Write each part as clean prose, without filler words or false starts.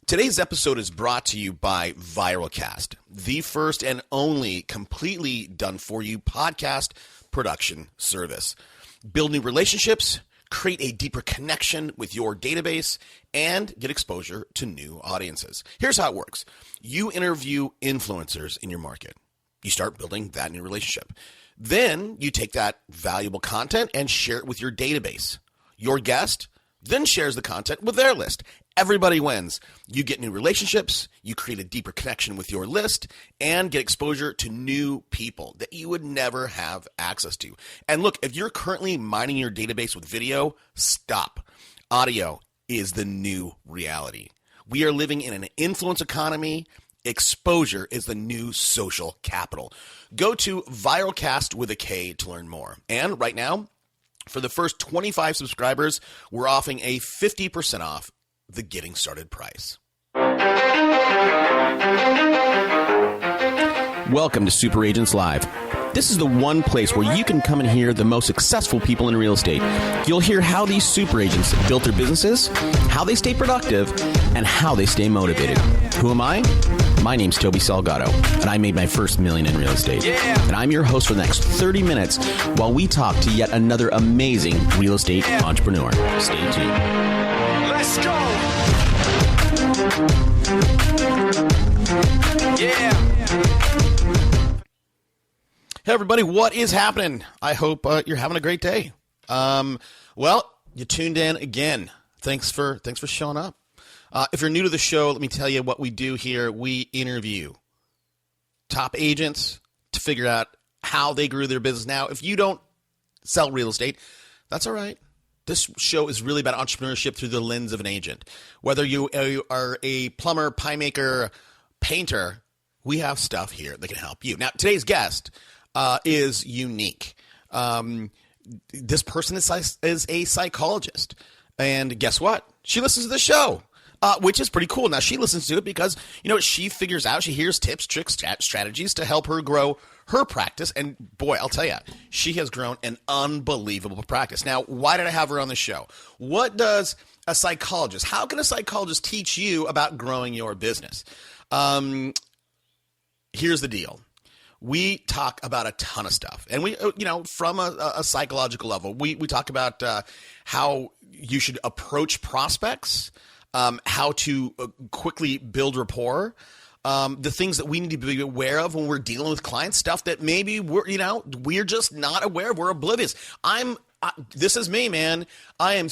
Today's episode is brought to you by Viralcast, the first and only completely done-for-you podcast production service. Build new relationships, create a deeper connection with your database, and get exposure to new audiences. Here's how it works. You interview influencers in your market. You start building that new relationship. Then you take that valuable content and share it with your database. Your guest then shares the content with their list. Everybody wins. You get new relationships, you create a deeper connection with your list, and get exposure to new people that you would never have access to. And look, if you're currently mining your database with video, stop. Audio is the new reality. We are living in an influence economy. Exposure is the new social capital. Go to Viralcast with a K to learn more. And right now, for the first 25 subscribers, we're offering a 50% off the getting started price. Welcome to Super Agents Live. This is the one place where you can come and hear the most successful people in real estate. You'll hear how these super agents built their businesses, how they stay productive, and how they stay motivated. Who am I? My name's Toby Salgado, and I made my first million in real estate. Yeah. And I'm your host for the next 30 minutes while we talk to yet another amazing real estate entrepreneur. Stay tuned. Let's go! Yeah! Hey everybody, what is happening? I hope you're having a great day. Well, you tuned in again. Thanks for showing up. If you're new to the show, let me tell you what we do here. We interview top agents to figure out how they grew their business. Now, if you don't sell real estate, that's all right. This show is really about entrepreneurship through the lens of an agent. Whether you are a plumber, pie maker, painter, we have stuff here that can help you. Now, today's guest is unique. This person is a psychologist. And guess what? She listens to the show, which is pretty cool. Now, she listens to it because, she figures out, she hears tips, tricks, strategies to help her grow her practice. And boy, I'll tell you, she has grown an unbelievable practice. Now, why did I have her on the show? What does a psychologist, how can a psychologist teach you about growing your business? Here's the deal. We talk about a ton of stuff, and we, from a psychological level, we talk about how you should approach prospects, how to quickly build rapport, the things that we need to be aware of when we're dealing with clients, stuff that maybe we're just not aware of. We're oblivious. This is me, man. I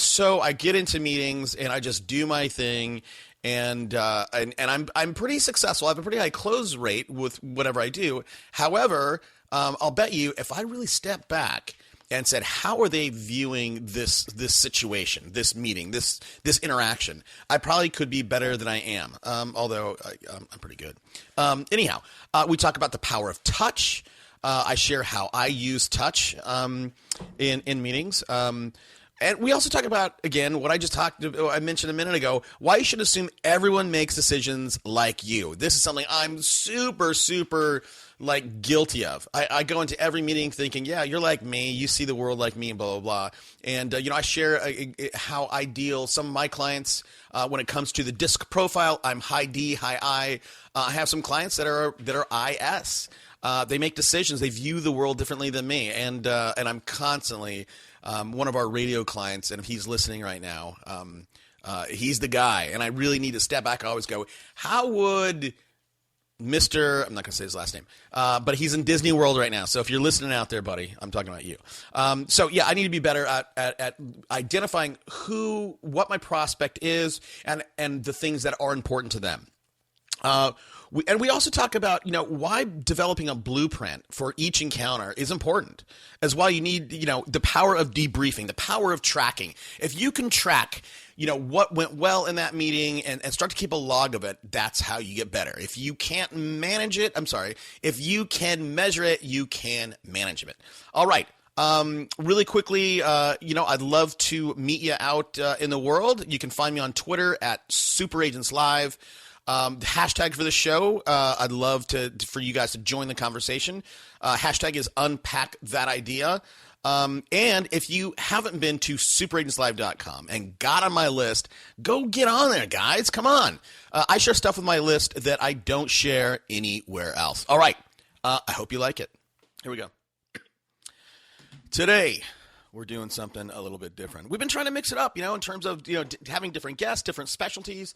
get into meetings and I just do my thing. And I'm pretty successful. I have a pretty high close rate with whatever I do. However, I'll bet you if I really step back and said, how are they viewing this situation, this meeting, this interaction, I probably could be better than I am. Although I'm pretty good. Anyhow, we talk about the power of touch. I share how I use touch in meetings. And we also talk about, again, what I mentioned a minute ago, why you should assume everyone makes decisions like you. This is something I'm super, super guilty of. I go into every meeting thinking, yeah, you're like me. You see the world like me and blah, blah, blah. And, I share how I deal some of my clients when it comes to the disc profile. I'm high D, high I. I have some clients that are IS. They make decisions. They view the world differently than me. And I'm constantly one of our radio clients, and if he's listening right now, he's the guy. And I really need to step back. I always go, how would Mr. I'm not going to say his last name, but he's in Disney World right now. So if you're listening out there, buddy, I'm talking about you. So yeah, I need to be better at identifying what my prospect is and the things that are important to them. We also talk about, why developing a blueprint for each encounter is important, as why you need, the power of debriefing, the power of tracking. If you can track, what went well in that meeting and start to keep a log of it, that's how you get better. If you can't manage it, if you can measure it, you can manage it. All right. Really quickly, I'd love to meet you out in the world. You can find me on Twitter at Super Agents Live. The hashtag for the show, I'd love for you guys to join the conversation. Hashtag is Unpack That Idea. And if you haven't been to superagentslive.com and got on my list, go get on there, guys. Come on. I share stuff with my list that I don't share anywhere else. All right. I hope you like it. Here we go. Today, we're doing something a little bit different. We've been trying to mix it up, in terms of, having different guests, different specialties.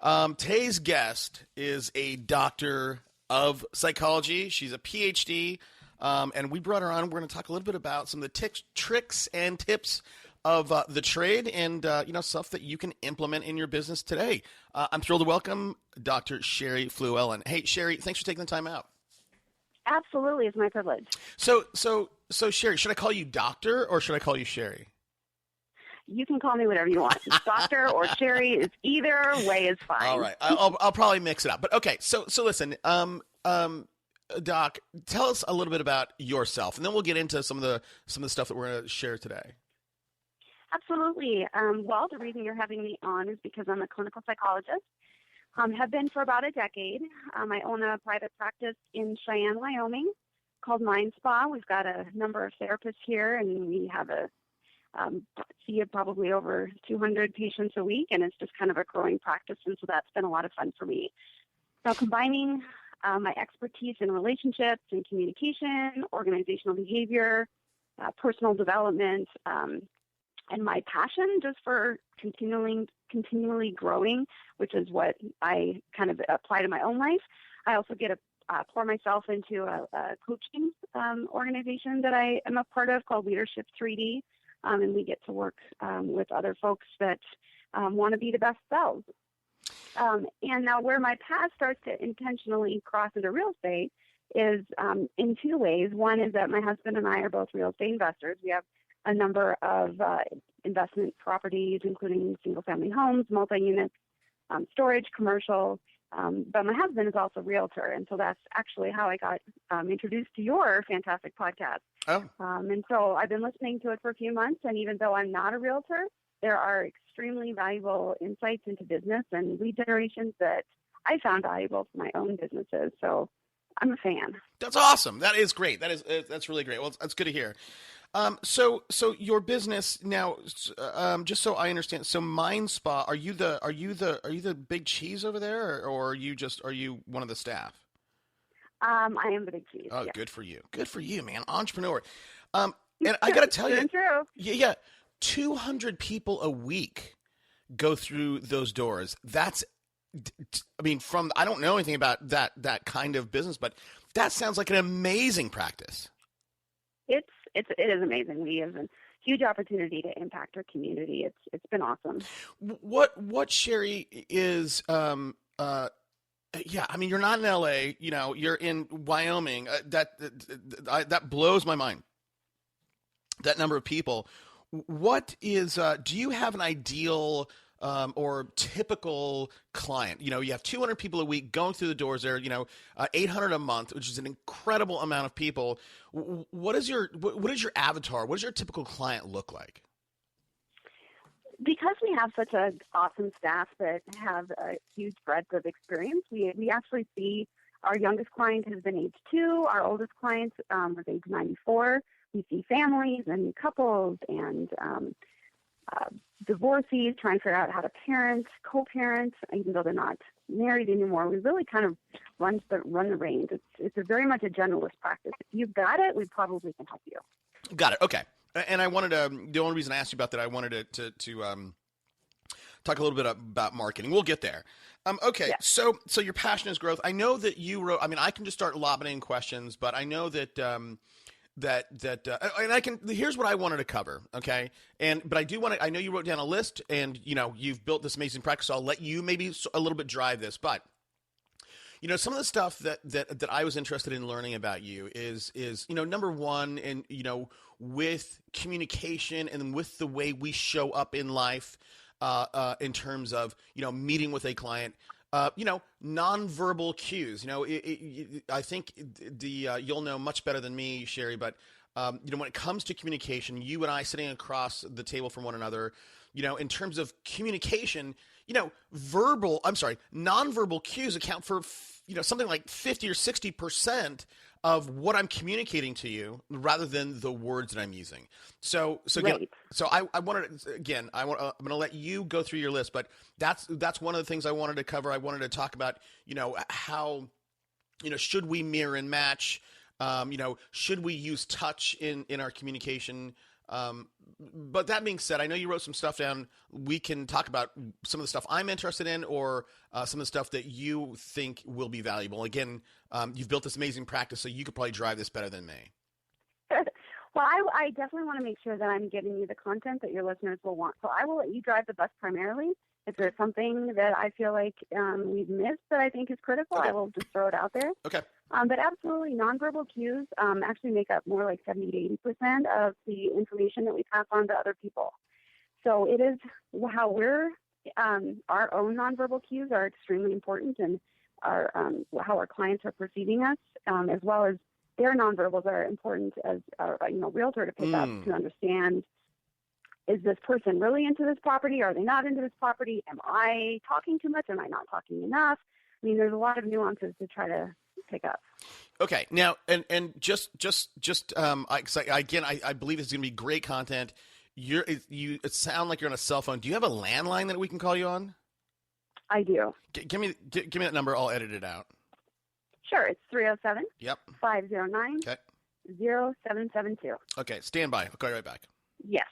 Today's guest is a doctor of psychology. She's a PhD. And we brought her on. We're going to talk a little bit about some of the tricks and tips of the trade and, stuff that you can implement in your business today. I'm thrilled to welcome Dr. Sherri Fluellen. Hey, Sherri, thanks for taking the time out. Absolutely. It's my privilege. So Sherri, should I call you doctor or should I call you Sherri? You can call me whatever you want. Doctor or Sherri, is either way is fine. All right. I'll probably mix it up. But okay. So listen, Doc, tell us a little bit about yourself, and then we'll get into some of the stuff that we're going to share today. Absolutely. Well, the reason you're having me on is because I'm a clinical psychologist. Have been for about a decade. I own a private practice in Cheyenne, Wyoming, called Mind Spa. We've got a number of therapists here, and we have see probably over 200 patients a week, and it's just kind of a growing practice, and so that's been a lot of fun for me. So combining my expertise in relationships and communication, organizational behavior, personal development, and my passion just for continually growing, which is what I kind of apply to my own life. I also get to pour myself into a coaching organization that I am a part of called Leadership 3D, and we get to work with other folks that want to be the best selves. And now where my path starts to intentionally cross into real estate is in two ways. One is that my husband and I are both real estate investors. We have a number of investment properties, including single-family homes, multi-units, storage, commercial. But my husband is also a realtor, and so that's actually how I got introduced to your fantastic podcast. Oh. And so I've been listening to it for a few months, and even though I'm not a realtor, there are extremely valuable insights into business and lead generations that I found valuable for my own businesses. So I'm a fan. That's awesome. That is great. That's really great. Well, that's good to hear. So your business now, just so I understand. So Mind Spa, are you the big cheese over there, or are you one of the staff? I am the big cheese. Oh, yeah. Good for you. Good for you, man. Entrepreneur. And I got to tell you, true. Yeah, 200 people a week go through those doors. That's, I don't know anything about that kind of business, but that sounds like an amazing practice. It is amazing. We have a huge opportunity to impact our community. It's been awesome. What Sherri is, you're not in LA, you're in Wyoming. That blows my mind. That number of people. What is, do you have an ideal or typical client? You have 200 people a week going through the doors there, 800 a month, which is an incredible amount of people. What is your avatar? What does your typical client look like? Because we have such an awesome staff that have a huge breadth of experience, we actually see our youngest client has been age 2, our oldest client was age 94. We see families and couples and divorcees trying to figure out how to parent, co-parent, even though they're not married anymore. We really kind of run the range. It's very much a generalist practice. If you've got it, we probably can help you. Got it. Okay. And I wanted to, the only reason I asked you about that, I wanted to talk a little bit about marketing. We'll get there. Okay. Yeah. So your passion is growth. I know that you wrote, I can just start lobbing in questions, but I know that, and I can, here's what I wanted to cover. Okay. But I do want to, I know you wrote down a list and, you've built this amazing practice. So I'll let you maybe a little bit drive this, but some of the stuff that I was interested in learning about you is, number one, and, with communication and with the way we show up in life, in terms of, meeting with a client, nonverbal cues. I think you'll know much better than me, Sherri, but when it comes to communication, you and I sitting across the table from one another, in terms of communication, nonverbal cues account for, something like 50 or 60% of what I'm communicating to you rather than the words that I'm using. So again, Right. so I wanted to, again, I'm going to let you go through your list, but that's one of the things I wanted to cover. I wanted to talk about, how, should we mirror and match? Should we use touch in our communication? But that being said, I know you wrote some stuff down. We can talk about some of the stuff I'm interested in, or some of the stuff that you think will be valuable. Again, you've built this amazing practice, so you could probably drive this better than me. Well, I definitely want to make sure that I'm giving you the content that your listeners will want. So I will let you drive the bus primarily. If there's something that I feel like we've missed that I think is critical, Okay. I will just throw it out there. Okay. But absolutely, nonverbal cues actually make up more like 70 to 80% of the information that we pass on to other people. So it is how our own nonverbal cues are extremely important, and how our clients are perceiving us, as well as their nonverbals are important as a realtor to pick up, to understand, is this person really into this property? Are they not into this property? Am I talking too much? Am I not talking enough? I mean, there's a lot of nuances to try to pick up. Okay. Now, and just I believe this is going to be great content. It sound like you're on a cell phone. Do you have a landline that we can call you on? I do. Give me that number. I'll edit it out. Sure. It's 307. Yep. 509. Okay. 0772. Okay. Stand by. I'll call you right back. Yes.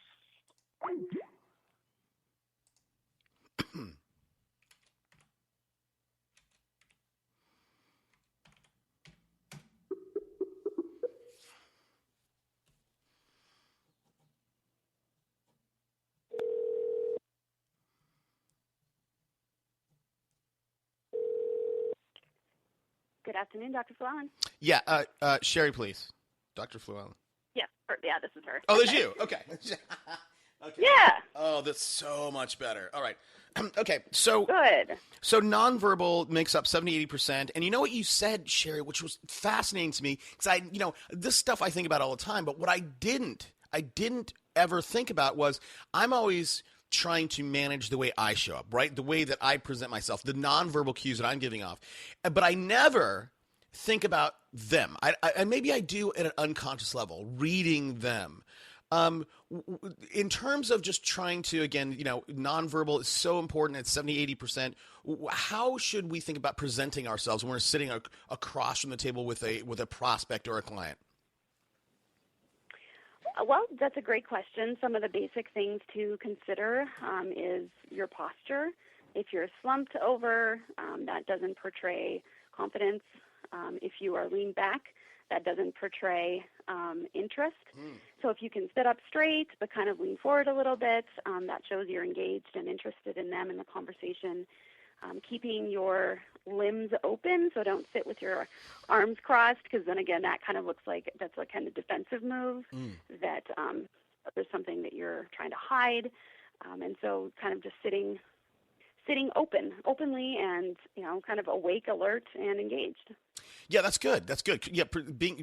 Good afternoon, Dr. Fluellen. Yeah. Sherri, please. Dr. Fluellen. Yes. Yeah, this is her. Oh, there's you. Okay. Okay. Yeah. Oh, that's so much better. All right. Okay. So Good. So nonverbal makes up 70-80%. And you know what you said, Sherri, which was fascinating to me, because this stuff I think about all the time, but what I didn't ever think about was I'm always trying to manage the way I show up, right? The way that I present myself, the nonverbal cues that I'm giving off. But I never think about them. And maybe I do at an unconscious level, reading them. In terms of just trying to, again, nonverbal is so important. It's 70-80%. How should we think about presenting ourselves when we're sitting across from the table with a prospect or a client? Well, that's a great question. Some of the basic things to consider is your posture. If you're slumped over, that doesn't portray confidence. If you are leaned back, that doesn't portray interest. So if you can sit up straight but kind of lean forward a little bit, that shows you're engaged and interested in them in the conversation. Keeping your limbs open, so don't sit with your arms crossed, because then again that kind of looks like that's a kind of defensive move, that there's something that you're trying to hide, and so kind of just sitting openly and kind of awake, alert, and engaged. Yeah, that's good. That's good. Yeah,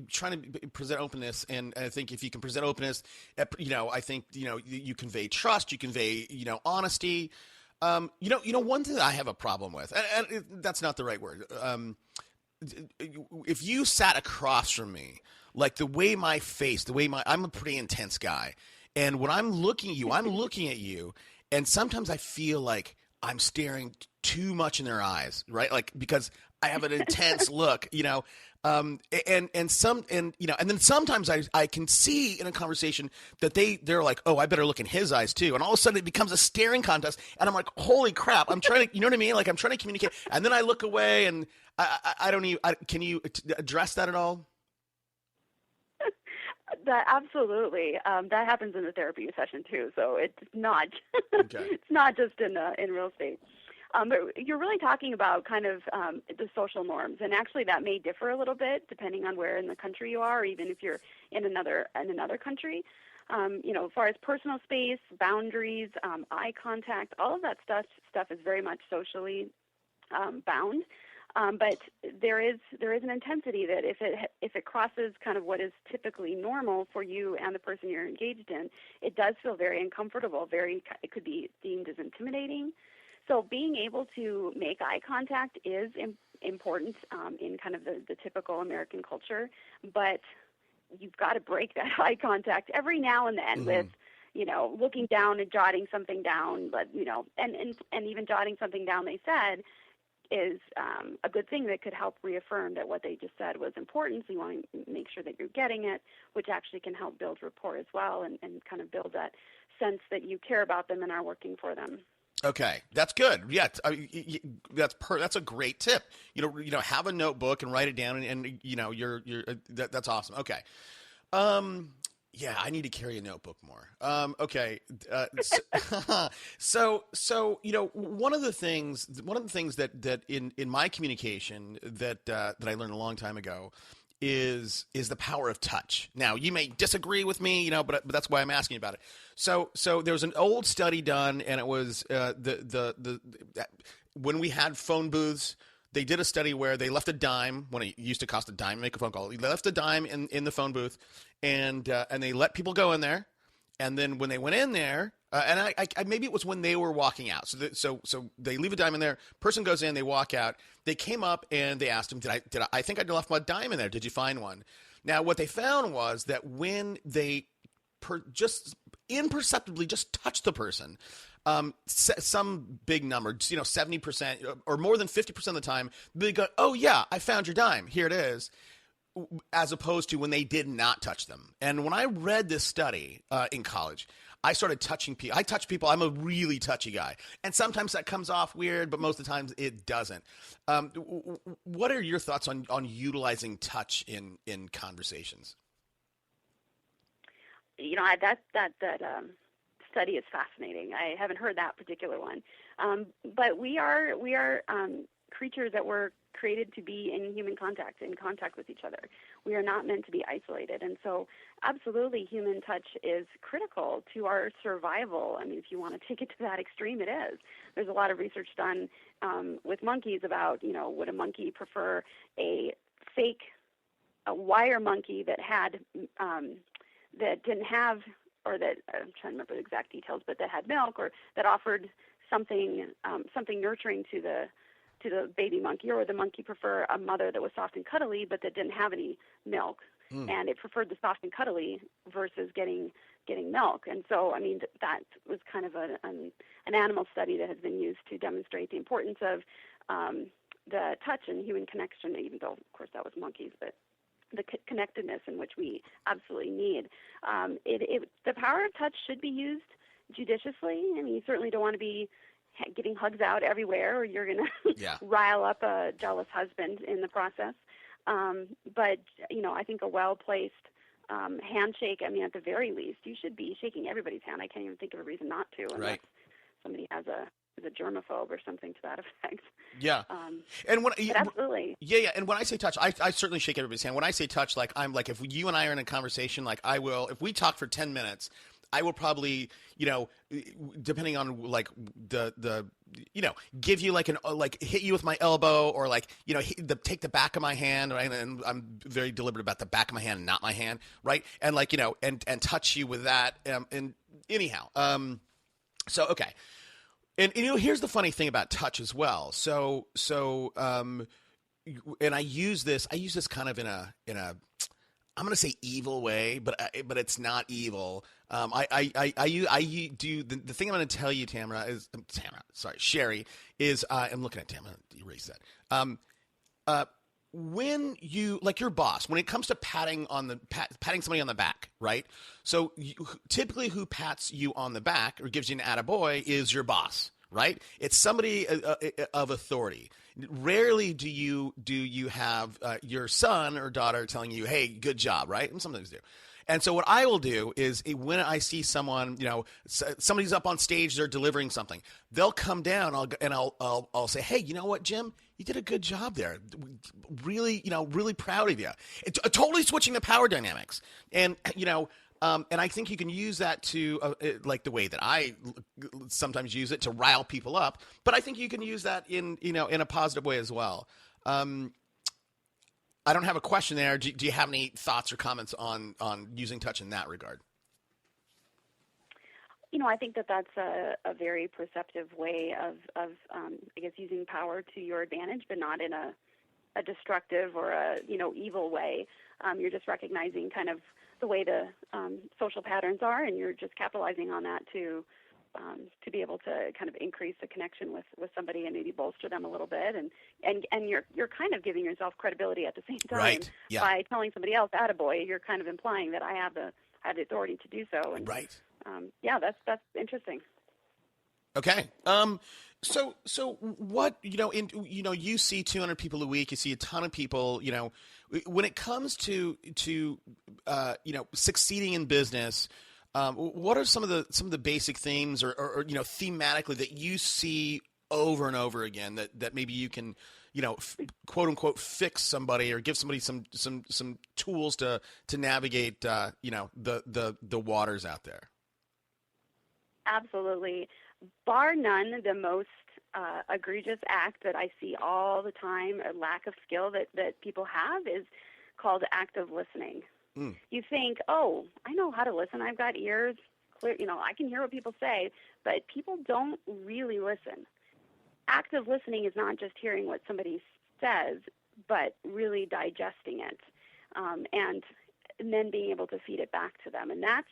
trying to present openness, and I think if you can present openness, I think you convey trust, you convey honesty. One thing that I have a problem with, and that's not the right word. If you sat across from me, like the way I'm a pretty intense guy, and when I'm looking at you, and sometimes I feel like I'm staring too much in their eyes, right? Like, because I have an intense look, and then sometimes I can see in a conversation that they're like, oh, I better look in his eyes too. And all of a sudden it becomes a staring contest. And I'm like, holy crap, I'm trying to, you know what I mean? Like, I'm trying to communicate. And then I look away, and I don't even, can you address that at all? That absolutely. That happens in the therapy session too. So it's not, Okay. It's not just in real estate. But you're really talking about kind of the social norms, and actually that may differ a little bit depending on where in the country you are, or even if you're in another country. As far as personal space, boundaries, eye contact, all of that stuff is very much socially bound. But there is an intensity that if it crosses kind of what is typically normal for you and the person you're engaged in, it does feel very uncomfortable. It could be deemed as intimidating. So being able to make eye contact is important in kind of the typical American culture, but you've got to break that eye contact every now and then with, looking down and jotting something down, but, and even jotting something down, they said, is a good thing that could help reaffirm that what they just said was important. So you want to make sure that you're getting it, which actually can help build rapport as well and kind of build that sense that you care about them and are working for them. Okay, that's good. Yeah, that's a great tip. Have a notebook and write it down, and that's awesome. Okay. Yeah, I need to carry a notebook more. Okay. So one of the things that in my communication that I learned a long time ago is the power of touch. Now, you may disagree with me, but that's why I'm asking about it. So there was an old study done, and it was when we had phone booths. They did a study where they left a dime when it used to cost a dime to make a phone call. They left a dime in the phone booth, and they let people go in there. And then when they went in there, and I maybe it was when they were walking out. So they leave a dime in there. Person goes in, they walk out. They came up and they asked him, I think I left my dime in there. Did you find one? Now what they found was that when they just imperceptibly just touched the person. Some big number, 70% or more than 50% of the time, they go, oh yeah, I found your dime. Here it is. As opposed to when they did not touch them. And when I read this study in college, I started touching people. I touch people. I'm a really touchy guy. And sometimes that comes off weird, but most of the times it doesn't. What are your thoughts on utilizing touch in conversations? That study is fascinating. I haven't heard that particular one, but we are creatures that were created to be in contact with each other. We are not meant to be isolated, and so absolutely, human touch is critical to our survival. I mean, if you want to take it to that extreme, it is. There's a lot of research done with monkeys about would a monkey prefer a wire monkey that had that didn't have, or that, I'm trying to remember the exact details, but that had milk, or that offered something nurturing to the baby monkey, or would the monkey prefer a mother that was soft and cuddly but that didn't have any milk, and it preferred the soft and cuddly versus getting milk. And so, I mean, that was kind of an animal study that has been used to demonstrate the importance of the touch and human connection, even though, of course, that was monkeys, but the connectedness in which we absolutely need. The power of touch should be used judiciously. I mean, you certainly don't want to be giving hugs out everywhere, or you're going to rile up a jealous husband in the process. But, I think a well-placed handshake, I mean, at the very least, you should be shaking everybody's hand. I can't even think of a reason not to, unless somebody has a germaphobe or something to that effect. Yeah. And when absolutely. Yeah. And when I say touch, I certainly shake everybody's hand. When I say touch, if you and I are in a conversation, I will, if we talk for 10 minutes, I will probably, depending on give you hit you with my elbow, or take the back of my hand, right? And I'm very deliberate about the back of my hand and not my hand, right? And and touch you with that. And anyhow, so okay. And here's the funny thing about touch as well. So and I use this kind of in a I'm going to say evil way, but it's not evil. I do the thing I'm going to tell you, Sherri, is I'm looking at Tamara. Erase that. When you, like your boss, when it comes to patting somebody on the back, right? So typically who pats you on the back or gives you an attaboy is your boss, right? It's somebody of authority. Rarely do you have your son or daughter telling you, hey, good job, right? And sometimes do. And so what I will do is when I see someone, somebody's up on stage, they're delivering something, they'll come down and I'll say, hey, you know what, Jim? You did a good job there. Really, really proud of you. It's totally switching the power dynamics. And, and I think you can use that to, like the way that I sometimes use it to rile people up. But I think you can use that in a positive way as well. I don't have a question there. Do you have any thoughts or comments on using touch in that regard? I think that that's a very perceptive way of I guess, using power to your advantage, but not in a destructive or a, evil way. You're just recognizing kind of the way the social patterns are, and you're just capitalizing on that to be able to kind of increase the connection with somebody and maybe bolster them a little bit, and you're kind of giving yourself credibility at the same time. Right. Yeah. By telling somebody else, "Attaboy," you're kind of implying that I have the authority to do so. And, right. Yeah, that's interesting. Okay. So what, you see 200 people a week, you see a ton of people, when it comes to succeeding in business, what are some of the basic themes or thematically that you see over and over again that maybe you can, quote unquote, fix somebody or give somebody some tools to navigate, the waters out there? Absolutely. Bar none, the most egregious act that I see all the time, a lack of skill that people have, is called active listening. You think, oh, I know how to listen. I've got ears. Clear, I can hear what people say, but people don't really listen. Active listening is not just hearing what somebody says, but really digesting it, and then being able to feed it back to them. And that's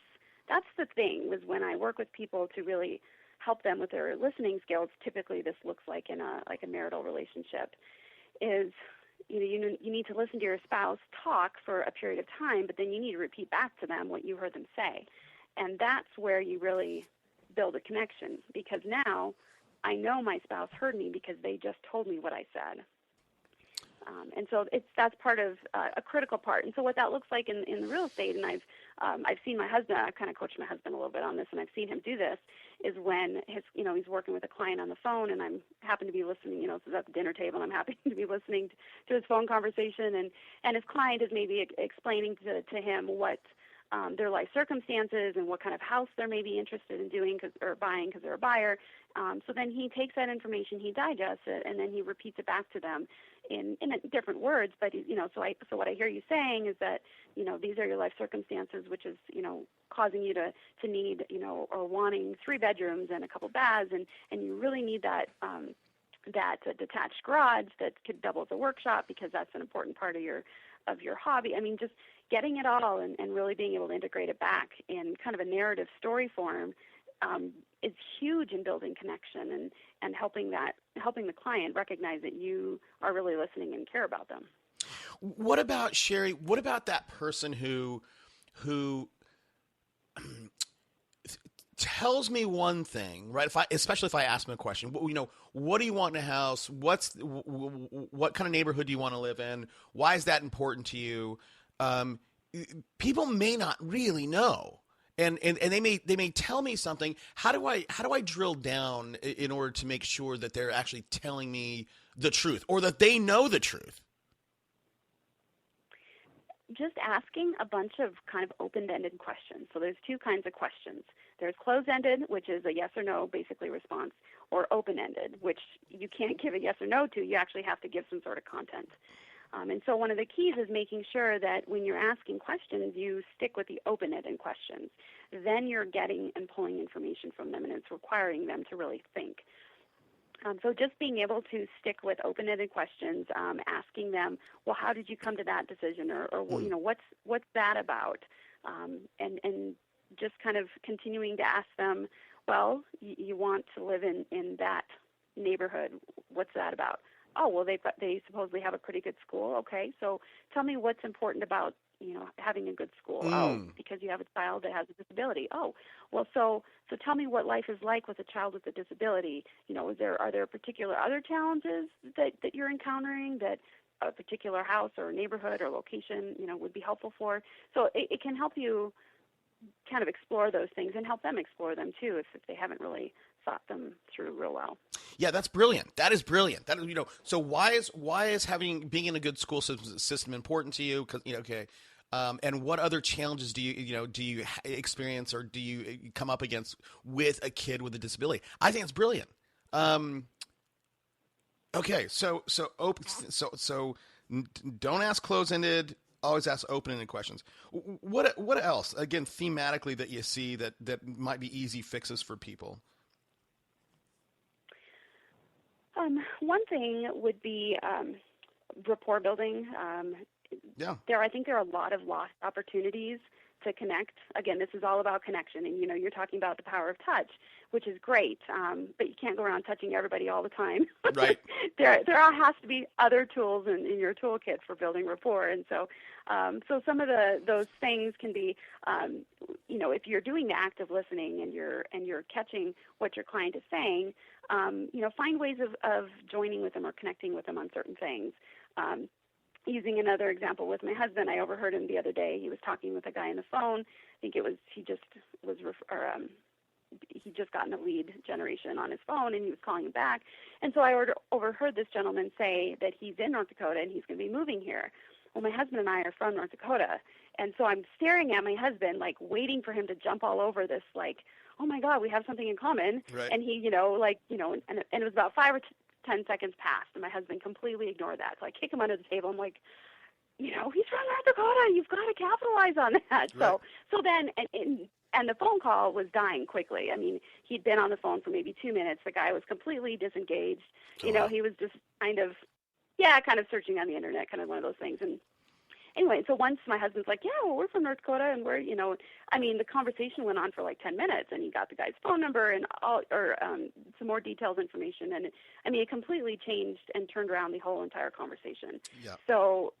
the thing, was when I work with people to really help them with their listening skills. Typically, this looks like in a marital relationship, is you need to listen to your spouse talk for a period of time, but then you need to repeat back to them what you heard them say, and that's where you really build a connection, because now I know my spouse heard me because they just told me what I said. And so that's part of a critical part. And so what that looks like in the real estate, and I've seen my husband, I've kind of coached my husband a little bit on this, and I've seen him do this, is when he's working with a client on the phone, and I'm happen to be listening, so at the dinner table, and I'm happy to be listening to his phone conversation, and his client is maybe explaining to him what their life circumstances and what kind of house they're maybe interested in doing or buying because they're a buyer. So then he takes that information, he digests it, and then he repeats it back to them in different words. But so what I hear you saying is that these are your life circumstances, which is causing you to need or wanting 3 bedrooms and a couple baths, and you really need that detached garage that could double as a workshop because that's an important part of your hobby. I mean, just getting it all and really being able to integrate it back in kind of a narrative story form is huge in building connection and helping the client recognize that you are really listening and care about them. What about, Sherri, what about that person who tells me one thing, right? Especially if I ask them a question, what do you want in a house? What kind of neighborhood do you want to live in? Why is that important to you? People may not really know, and they may tell me something. How do I drill down in order to make sure that they're actually telling me the truth, or that they know the truth? Just asking a bunch of kind of open-ended questions. So there's 2 kinds of questions. There's closed-ended, which is a yes or no basically response, or open-ended, which you can't give a yes or no to. You actually have to give some sort of content. And so one of the keys is making sure that when you're asking questions, you stick with the open-ended questions. Then you're getting and pulling information from them, and it's requiring them to really think. So just being able to stick with open-ended questions, asking them, well, how did you come to that decision, or what's that about, and just kind of continuing to ask them, well, you want to live in that neighborhood. What's that about? Oh, well, they supposedly have a pretty good school. Okay, so tell me what's important about having a good school. Oh, because you have a child that has a disability. Oh, well, so tell me what life is like with a child with a disability. Are there particular other challenges that you're encountering that a particular house or neighborhood or location would be helpful for? So it can help you kind of explore those things and help them explore them too if they haven't really thought them through real well. Yeah, that's brilliant. That is brilliant. So why is being in a good school system important to you? Because okay, and what other challenges do you experience or do you come up against with a kid with a disability? I think it's brilliant. Okay, so don't ask close-ended, always ask open-ended questions. What else, again, thematically, that you see that might be easy fixes for people? One thing would be rapport building. I think there are a lot of lost opportunities to connect. Again, this is all about connection, and you're talking about the power of touch, which is great, but you can't go around touching everybody all the time. Right. There has to be other tools in your toolkit for building rapport, and so some of those things can be, if you're doing the active listening and you're catching what your client is saying, find ways of joining with them or connecting with them on certain things. Using another example with my husband, I overheard him the other day. He was talking with a guy on the phone. I think he just gotten a lead generation on his phone, and he was calling him back. And so I overheard this gentleman say that he's in North Dakota and he's going to be moving here. Well, my husband and I are from North Dakota, and so I'm staring at my husband, like waiting for him to jump all over this, like, oh my God, we have something in common. Right. And he, and it was about 5 or 10 seconds passed, and my husband completely ignored that. So I kick him under the table. I'm like, he's from North Dakota. You've got to capitalize on that. Right. So then, and the phone call was dying quickly. I mean, he'd been on the phone for maybe 2 minutes. The guy was completely disengaged. Oh. He was just kind of searching on the internet, kind of one of those things. And anyway, so once my husband's like, yeah, well, we're from North Dakota, and we're, the conversation went on for like 10 minutes, and he got the guy's phone number and some more detailed information. And it completely changed and turned around the whole entire conversation. Yeah. So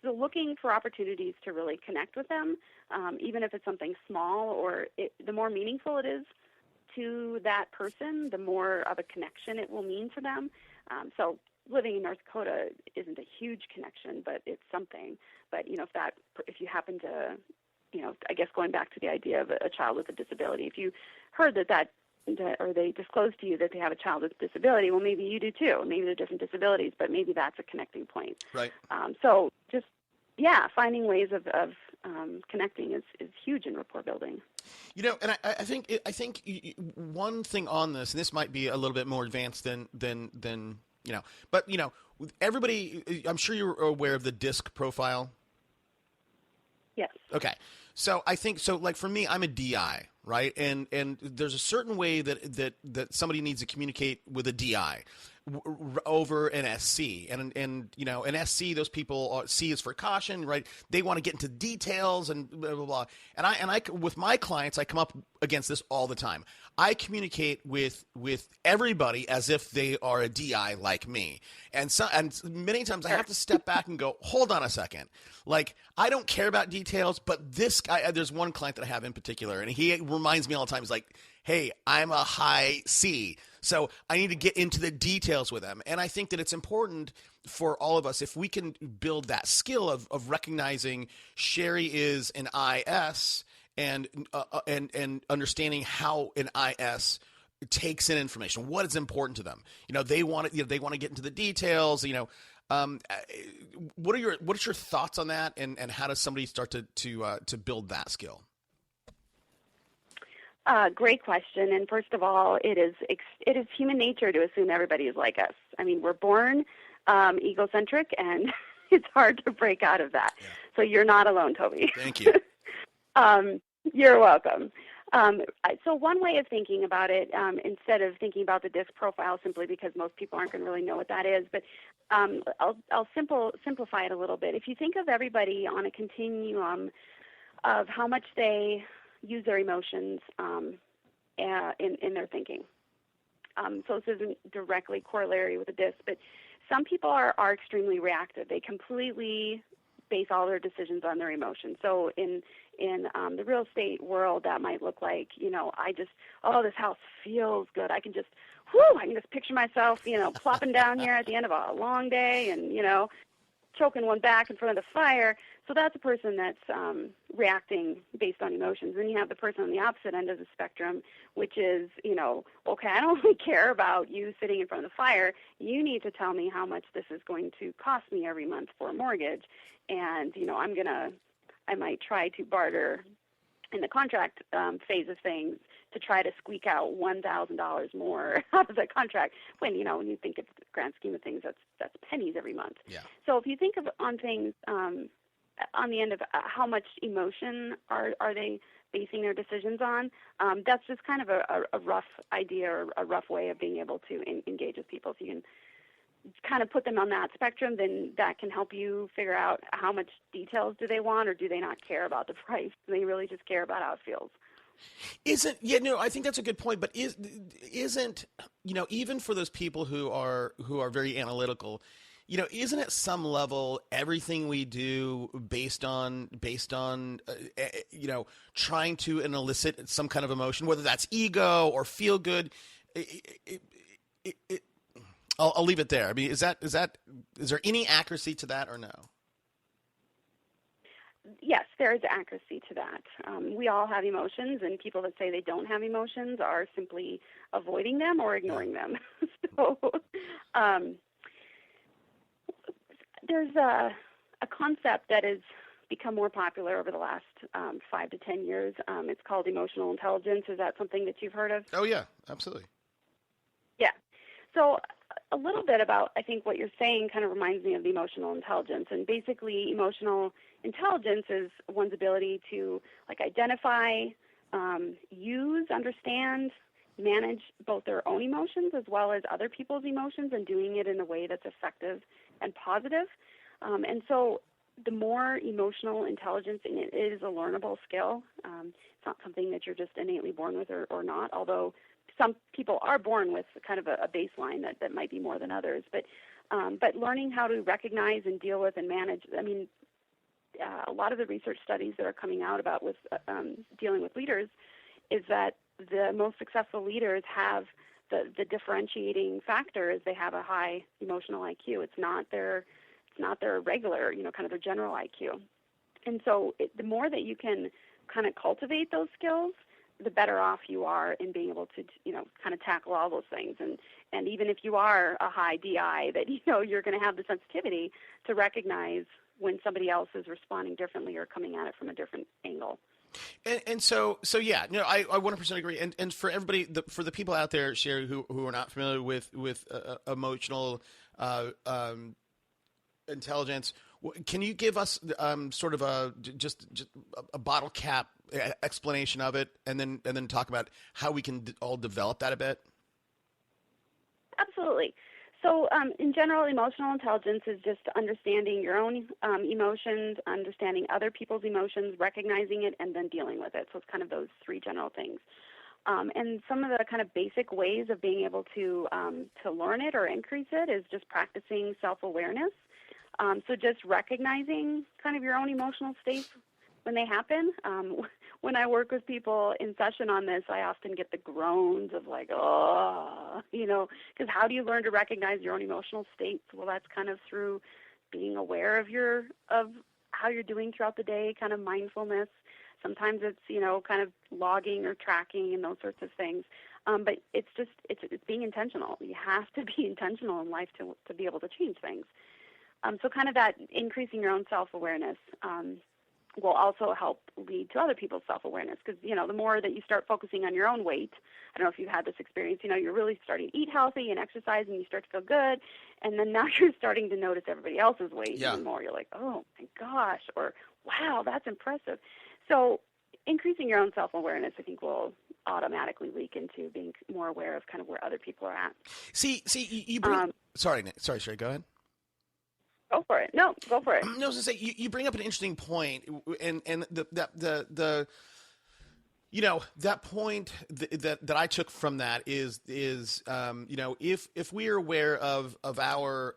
looking for opportunities to really connect with them, even if it's something small, or the more meaningful it is to that person, the more of a connection it will mean to them. So living in North Dakota isn't a huge connection, but it's something. But, if you happen to, I guess going back to the idea of a child with a disability, if you heard that or they disclosed to you that they have a child with a disability, well, maybe you do too. Maybe they're different disabilities, but maybe that's a connecting point. Right. So just, finding ways of connecting is huge in rapport building. And I think one thing on this, and this might be a little bit more advanced than but everybody, I'm sure you're aware of the DISC profile. Yes. Okay. So I think like for me, I'm a DI, right? And there's a certain way that somebody needs to communicate with a DI over an SC, and an SC, those people, C is for caution, right? They want to get into details and blah blah blah. And I with my clients, I come up against this all the time. I communicate with everybody as if they are a DI like me, and many times I have to step back and go, hold on a second. Like, I don't care about details, but this guy, there's one client that I have in particular, and he reminds me all the time. He's like, hey, I'm a high C, so I need to get into the details with them. And I think that it's important for all of us, if we can build that skill of recognizing Sherri is an IS and understanding how an IS takes in information, what is important to them. They want to get into the details. What are your thoughts on that, and how does somebody start to build that skill? Great question. And first of all, it is human nature to assume everybody is like us. I mean, we're born egocentric, and it's hard to break out of that. Yeah. So you're not alone, Toby. Thank you. You're welcome. So one way of thinking about it, instead of thinking about the DISC profile simply because most people aren't going to really know what that is, but I'll simplify it a little bit. If you think of everybody on a continuum of how much they use their emotions in their thinking. So this isn't directly corollary with the DISC, but some people are extremely reactive. They completely base all their decisions on their emotions. So in the real estate world, that might look like, this house feels good. I can just picture myself, plopping down here at the end of a long day and, choking one back in front of the fire. So that's a person that's reacting based on emotions. Then you have the person on the opposite end of the spectrum, which is, okay, I don't really care about you sitting in front of the fire. You need to tell me how much this is going to cost me every month for a mortgage. And, I might try to barter in the contract phase of things to try to squeak out $1,000 more out of the contract. When you think of the grand scheme of things, that's pennies every month. Yeah. So if you think on things on the end of how much emotion are they basing their decisions on. That's just kind of a rough idea or a rough way of being able to engage with people. So you can kind of put them on that spectrum, then that can help you figure out how much details do they want, or do they not care about the price? Do they really just care about how it feels? I think that's a good point, but isn't, even for those people who are very analytical, isn't at some level everything we do based on trying to elicit some kind of emotion, whether that's ego or feel good? I'll leave it there. I mean, is there any accuracy to that or no? Yes, there is accuracy to that. We all have emotions, and people that say they don't have emotions are simply avoiding them or ignoring them. So there's a concept that has become more popular over the last 5 to 10 years. It's called emotional intelligence. Is that something that you've heard of? Oh, yeah, absolutely. Yeah. So a little bit about, I think, what you're saying kind of reminds me of the emotional intelligence. And basically, emotional intelligence is one's ability to identify, use, understand, manage both their own emotions as well as other people's emotions, and doing it in a way that's effective and positive. And so the more emotional intelligence, and it is a learnable skill. It's not something that you're just innately born with or not, although some people are born with kind of a baseline that might be more than others. But learning how to recognize and deal with and manage, a lot of the research studies that are coming out about with dealing with leaders is that the most successful leaders have the differentiating factor is they have a high emotional IQ. It's not their regular, kind of their general IQ. And so the more that you can kind of cultivate those skills, the better off you are in being able to, kind of tackle all those things. And even if you are a high DI, that, you're going to have the sensitivity to recognize when somebody else is responding differently or coming at it from a different angle. And so yeah, I 100% agree. And for everybody, for the people out there, Sherri, who are not familiar with emotional intelligence, can you give us sort of just a bottle cap explanation of it, and then talk about how we can all develop that a bit? Absolutely. So in general, emotional intelligence is just understanding your own emotions, understanding other people's emotions, recognizing it, and then dealing with it. So it's kind of those three general things. And some of the kind of basic ways of being able to learn it or increase it is just practicing self-awareness. So just recognizing kind of your own emotional states when they happen. When I work with people in session on this, I often get the groans of because how do you learn to recognize your own emotional states? Well, that's kind of through being aware of how you're doing throughout the day, kind of mindfulness. Sometimes it's, kind of logging or tracking and those sorts of things. But it's being intentional. You have to be intentional in life to be able to change things. So kind of that increasing your own self-awareness will also help lead to other people's self-awareness, because, the more that you start focusing on your own weight, I don't know if you've had this experience, you're really starting to eat healthy and exercise and you start to feel good, and then now you're starting to notice everybody else's weight even more. You're like, oh my gosh, or wow, that's impressive. So increasing your own self-awareness, I think, will automatically leak into being more aware of kind of where other people are at. See, you bring, sorry, Sherri, go ahead. Go for it. No, go for it. No, I was going to say, you bring up an interesting point, and that point that I took from that is if we are aware of our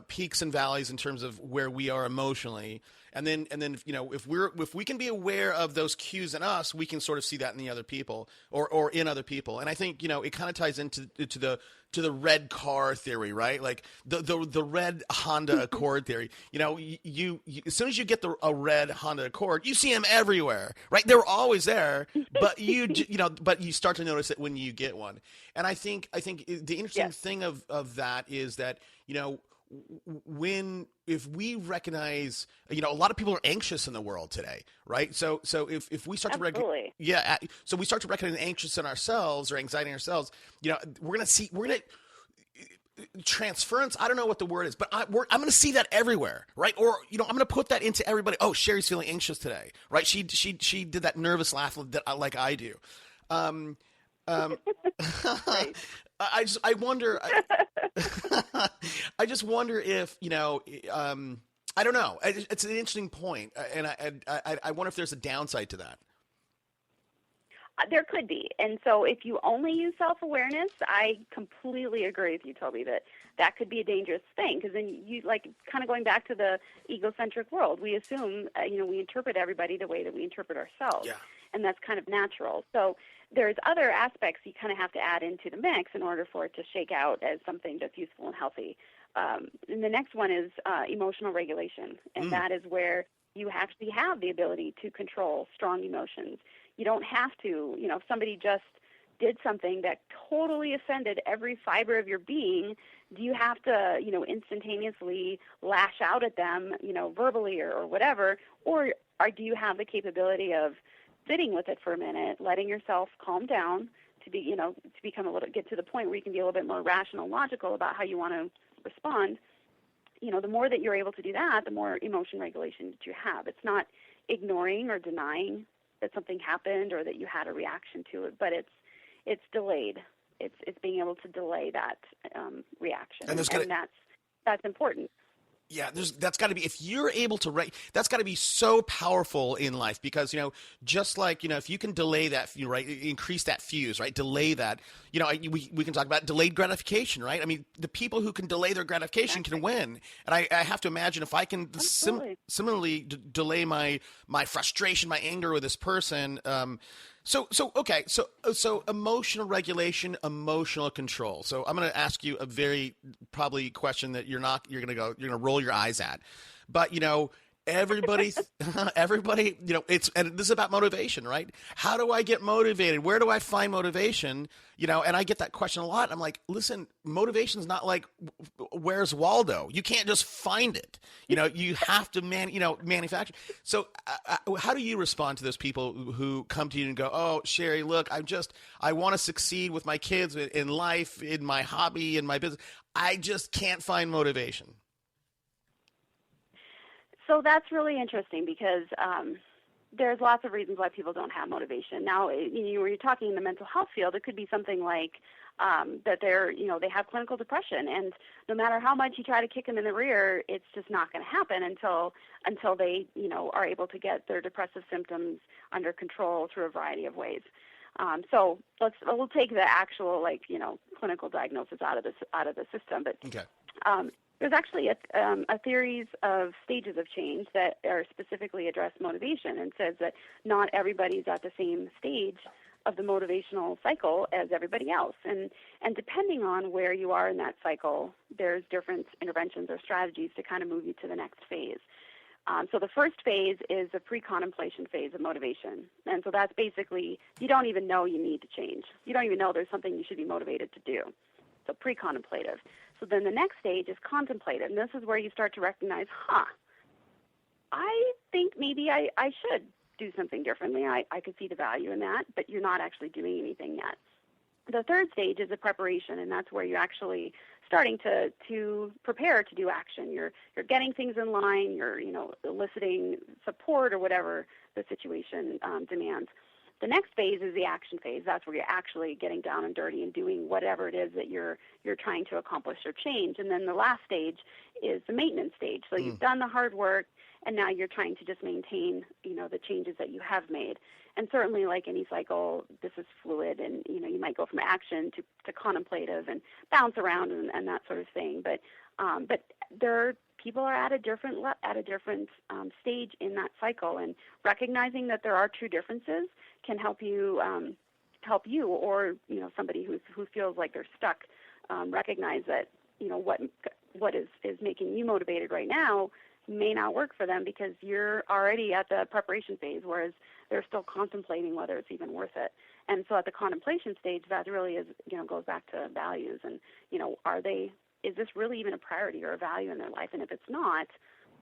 peaks and valleys in terms of where we are emotionally, and then if we can be aware of those cues in us, we can sort of see that in the other people or in other people. And I think it kind of ties into the red car theory, right? Like the red Honda Accord theory. You as soon as you get a red Honda Accord, you see them everywhere, right? They're always there, but but you start to notice it when you get one. And I think the interesting thing of that is that if we recognize, a lot of people are anxious in the world today, right? So if we start to so we start to recognize anxious in ourselves or anxiety in ourselves, we're gonna transference. I don't know what the word is, but I'm going to see that everywhere, right? Or I'm going to put that into everybody. Oh, Sherri's feeling anxious today, right? She did that nervous laugh like I do. Right. I wonder. I just wonder if I don't know. It's an interesting point, and I wonder if there's a downside to that. There could be. And so if you only use self-awareness, I completely agree with you, Toby, that could be a dangerous thing, because then you, like, kind of going back to the egocentric world, we assume, we interpret everybody the way that we interpret ourselves. Yeah. And that's kind of natural. So there's other aspects you kind of have to add into the mix in order for it to shake out as something that's useful and healthy. And the next one is emotional regulation, and that is where you actually have the ability to control strong emotions. You don't have to, if somebody just did something that totally offended every fiber of your being, do you have to, instantaneously lash out at them, verbally or whatever, or do you have the capability of sitting with it for a minute, letting yourself calm down to be, to become get to the point where you can be a little bit more rational, logical about how you want to respond. The more that you're able to do that, the more emotion regulation that you have. It's not ignoring or denying that something happened or that you had a reaction to it, but it's delayed. It's being able to delay that reaction, and that's important. Yeah, that's got to be, if you're able to that's got to be so powerful in life, because just like if you can delay that, right, increase that fuse, right, delay that, we can talk about delayed gratification, right? I mean, the people who can delay their gratification can win, and I have to imagine if I can similarly delay my frustration, my anger with this person. So emotional regulation, emotional control. So I'm going to ask you a very probably question that you're going to roll your eyes at, but everybody, and this is about motivation, right? How do I get motivated? Where do I find motivation? And I get that question a lot. And I'm like, listen, motivation is not like, where's Waldo? You can't just find it. You have to manufacture. So how do you respond to those people who come to you and go, oh, Sherri, look, I want to succeed with my kids in life, in my hobby, in my business. I just can't find motivation. So that's really interesting, because there's lots of reasons why people don't have motivation. Now, when you're talking in the mental health field, it could be something like that they have clinical depression, and no matter how much you try to kick them in the rear, it's just not going to happen until they are able to get their depressive symptoms under control through a variety of ways. So we'll take the actual clinical diagnosis out of the system, but. Okay. There's actually a series of stages of change that are specifically address motivation, and says that not everybody's at the same stage of the motivational cycle as everybody else. And depending on where you are in that cycle, there's different interventions or strategies to kind of move you to the next phase. So the first phase is the pre-contemplation phase of motivation. And so that's basically, you don't even know you need to change. You don't even know there's something you should be motivated to do. So pre-contemplative. So then the next stage is contemplative, and this is where you start to recognize, I think maybe I should do something differently. I could see the value in that, but you're not actually doing anything yet. The third stage is the preparation, and that's where you're actually starting to prepare to do action. You're getting things in line. You're eliciting support or whatever the situation demands. The next phase is the action phase. That's where you're actually getting down and dirty and doing whatever it is that you're trying to accomplish or change. And then the last stage is the maintenance stage. So you've done the hard work, and now you're trying to just maintain, the changes that you have made. And certainly, like any cycle, this is fluid, and you might go from action to contemplative and bounce around and that sort of thing. But people are at a different stage in that cycle, and recognizing that there are true differences can help you or somebody who feels like they're stuck. Recognize that what is making you motivated right now may not work for them, because you're already at the preparation phase, whereas they're still contemplating whether it's even worth it. And so at the contemplation stage, that really is goes back to values, and is this really even a priority or a value in their life? And if it's not,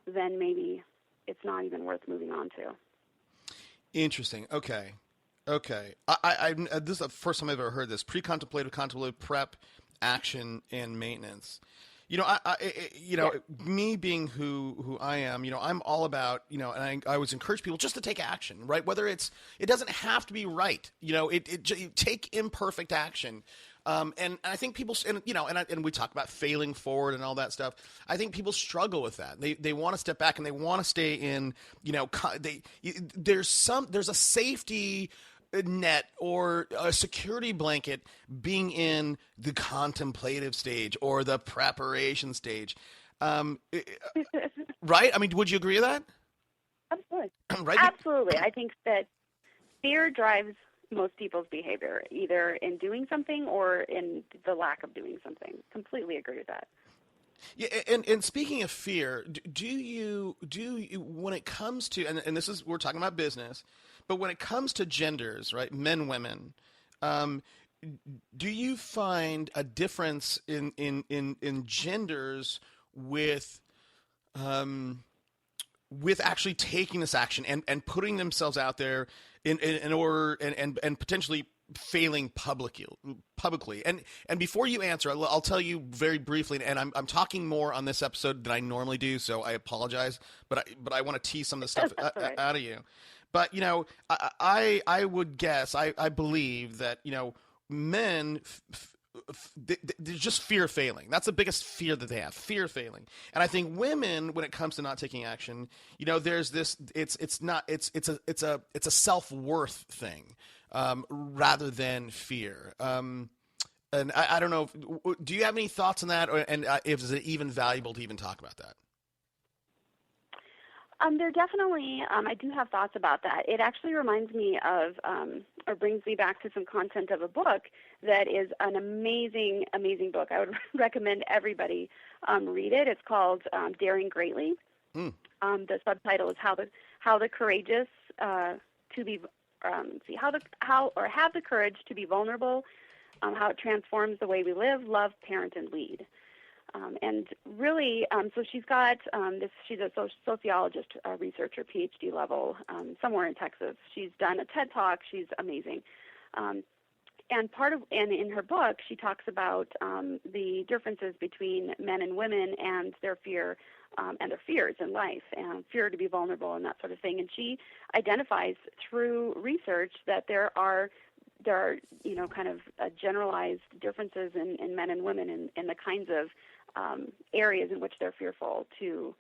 then maybe it's not even worth moving on to. Interesting. Okay. I this is the first time I've ever heard this. Pre-contemplative, contemplative, prep, action and maintenance. Me being who I am, I'm all about, and I always encourage people just to take action, right? Whether it doesn't have to be right, take imperfect action. And I think people, and we talk about failing forward and all that stuff. I think people struggle with that. They want to step back and they want to stay in, there's a safety net or a security blanket being in the contemplative stage or the preparation stage. Right? I mean, would you agree with that? Absolutely. Right? Absolutely. I think that fear drives most people's behavior, either in doing something or in the lack of doing something. Completely agree with that. Yeah, and speaking of fear, do you when it comes to, and this is, we're talking about business, but when it comes to genders, right, men, women, do you find a difference in genders with actually taking this action and putting themselves out there in order and potentially failing publicly? And before you answer, I'll tell you very briefly, and I'm talking more on this episode than I normally do, so I apologize, but I want to tease some of this stuff right. out of you. But I would guess, I believe that men there's just fear of failing. That's the biggest fear that they have, fear of failing. And I think women, when it comes to not taking action, there's this, it's a self-worth thing, rather than fear. And I don't know, do you have any thoughts on that? And is it even valuable to even talk about that? There definitely, I do have thoughts about that. It actually reminds me of, or brings me back to some content of a book that is an amazing, amazing book. I would recommend everybody read it. It's called Daring Greatly. The subtitle is How the Courageous to be have the courage to be vulnerable, how it transforms the way we live, love, parent, and lead. And really, so she's got she's a sociologist, researcher, PhD level, somewhere in Texas. She's done a TED Talk. She's amazing. And in her book, she talks about the differences between men and women and their fear and their fears in life, and fear to be vulnerable and that sort of thing. And she identifies through research that there are kind of generalized differences in men and women in the kinds of areas in which they're fearful to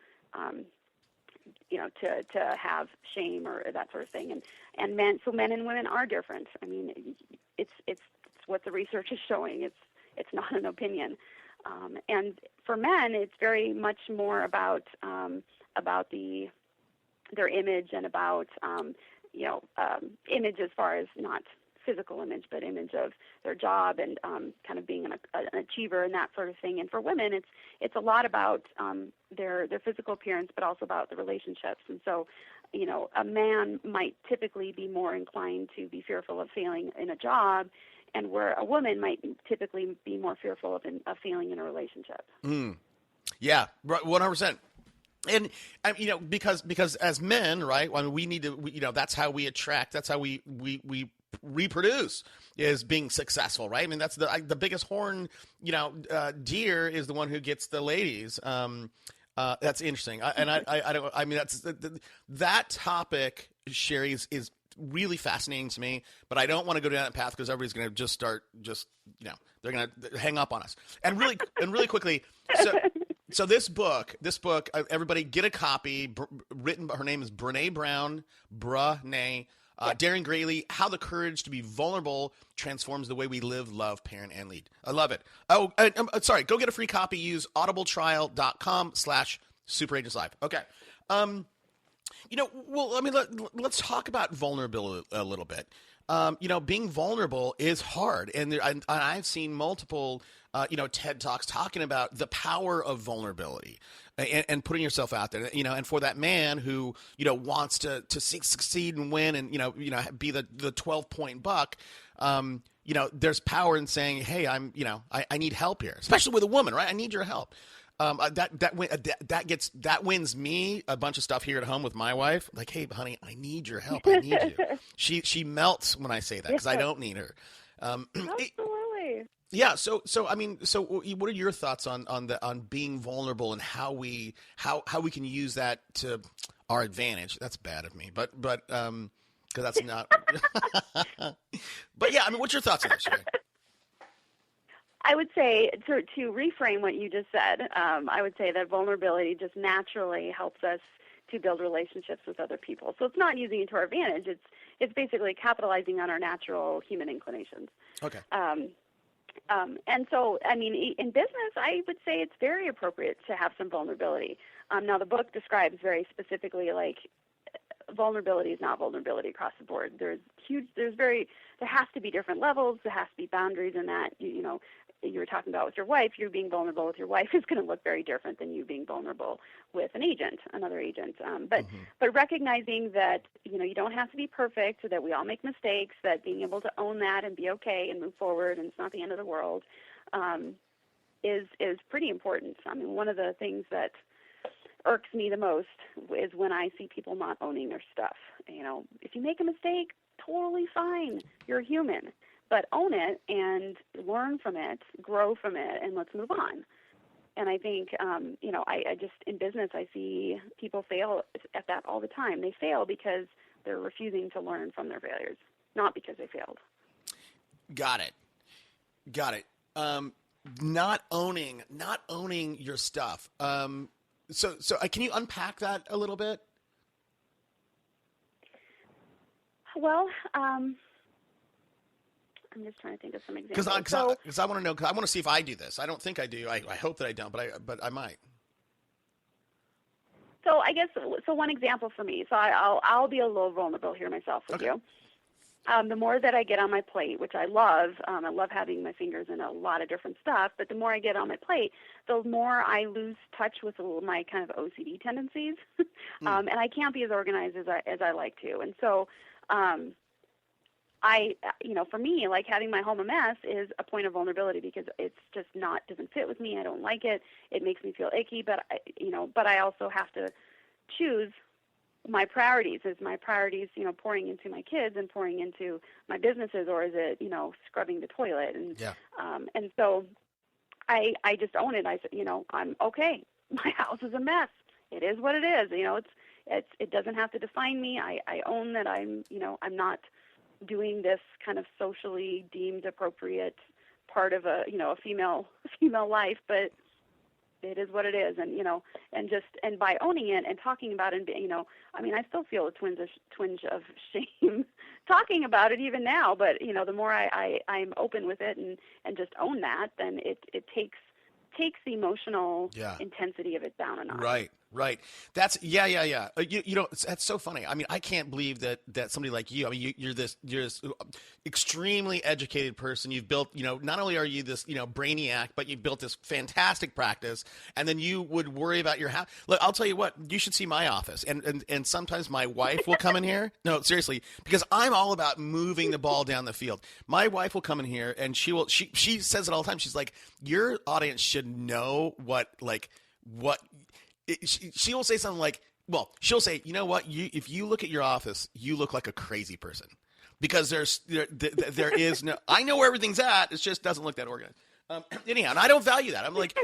have shame or that sort of thing. And men and women are different. I mean, it's what the research is showing. It's not an opinion. And for men, it's very much more about their image and about image as far as not physical image, but image of their job and kind of being an achiever and that sort of thing. And for women, it's a lot about their physical appearance, but also about the relationships. And so, a man might typically be more inclined to be fearful of failing in a job, and where a woman might typically be more fearful of failing in a relationship. Yeah, 100%. And because as men, right? I mean, we need to, that's how we attract. That's how we reproduce, is being successful, right? I mean, that's the biggest horn. Deer is the one who gets the ladies. That's interesting. That topic, Sherri, is really fascinating to me, but I don't want to go down that path because everybody's going to just start they're going to hang up on us. And really quickly, so this book, everybody get a copy. Written, her name is Brené Brown. Daring Greatly, How the Courage to be Vulnerable Transforms the Way We Live, Love, Parent, and Lead. I love it. Oh, sorry. Go get a free copy. Use audibletrial.com/superagentslive. Okay. Well, I mean, let's talk about vulnerability a little bit. Being vulnerable is hard, and I've seen multiple, TED Talks talking about the power of vulnerability and putting yourself out there. And for that man who wants to succeed and win and be the 12-point buck. There's power in saying, hey, I need help here, especially with a woman, right? I need your help. That wins me a bunch of stuff here at home with my wife. Like, hey, honey, I need your help. I need you. She melts when I say that because I don't need her. Absolutely. Yeah. So I mean, so what are your thoughts on being vulnerable and how we can use that to our advantage? That's bad of me, because that's not. But yeah, I mean, what's your thoughts on that, Sherri? I would say to reframe what you just said, I would say that vulnerability just naturally helps us to build relationships with other people. So it's not using it to our advantage. It's basically capitalizing on our natural human inclinations. Okay. And so, I mean, in business, I would say it's very appropriate to have some vulnerability. Now, the book describes very specifically, like, vulnerability is not vulnerability across the board. There has to be different levels. There has to be boundaries in that. You were talking about with your wife, you being vulnerable with your wife is going to look very different than you being vulnerable with another agent. But recognizing that, you don't have to be perfect, that we all make mistakes, that being able to own that and be okay and move forward and it's not the end of the world, is pretty important. I mean, one of the things that irks me the most is when I see people not owning their stuff. If you make a mistake, totally fine. You're human. But own it and learn from it, grow from it, and let's move on. And I think, I just, in business, I see people fail at that all the time. They fail because they're refusing to learn from their failures, not because they failed. Got it. Not owning your stuff. So can you unpack that a little bit? Well, I'm just trying to think of some examples. Because I want to know. Because I want to see if I do this. I don't think I do. I hope that I don't, but I might. So I guess one example for me. So I'll be a little vulnerable here myself with you. The more that I get on my plate, which I love having my fingers in a lot of different stuff. But the more I get on my plate, the more I lose touch with my kind of OCD tendencies, and I can't be as organized as I like to. And so. For me, like having my home a mess is a point of vulnerability because it's just doesn't fit with me. I don't like it. It makes me feel icky, but I also have to choose my priorities. Is my priorities, pouring into my kids and pouring into my businesses, or is it, scrubbing the toilet? And so I just own it. I said, I'm okay. My house is a mess. It is what it is. It doesn't have to define me. I own that I'm not doing this kind of socially deemed appropriate part of a female life, but it is what it is. And by owning it and talking about it, and I still feel a twinge of shame talking about it even now, but the more I'm open with it and just own that, then it takes the emotional intensity of it down a notch. Right. That's that's so funny. I mean, I can't believe that somebody like you, I mean, you're this extremely educated person. You've built, not only are you this, brainiac, but you've built this fantastic practice, and then you would worry about your house. Look, I'll tell you what, you should see my office. And sometimes my wife will come in here. No, seriously, because I'm all about moving the ball down the field. My wife will come in here and she says it all the time. She's like, your audience should know she will say something like, well, she'll say, you know what, if you look at your office, you look like a crazy person, because there is no, I know where everything's at. It just doesn't look that organized. Anyhow, and I don't value that. I'm like,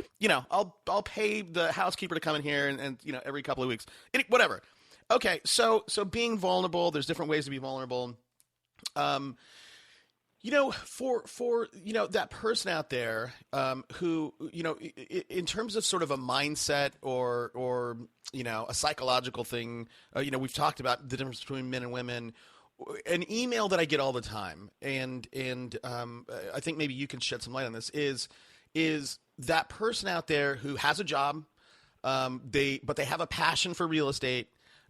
I'll pay the housekeeper to come in here and every couple of weeks, whatever. Okay. So being vulnerable, there's different ways to be vulnerable. For that person out there who, in terms of sort of a mindset or a psychological thing, we've talked about the difference between men and women. An email that I get all the time, and I think maybe you can shed some light on this, is that person out there who has a job, but they have a passion for real estate,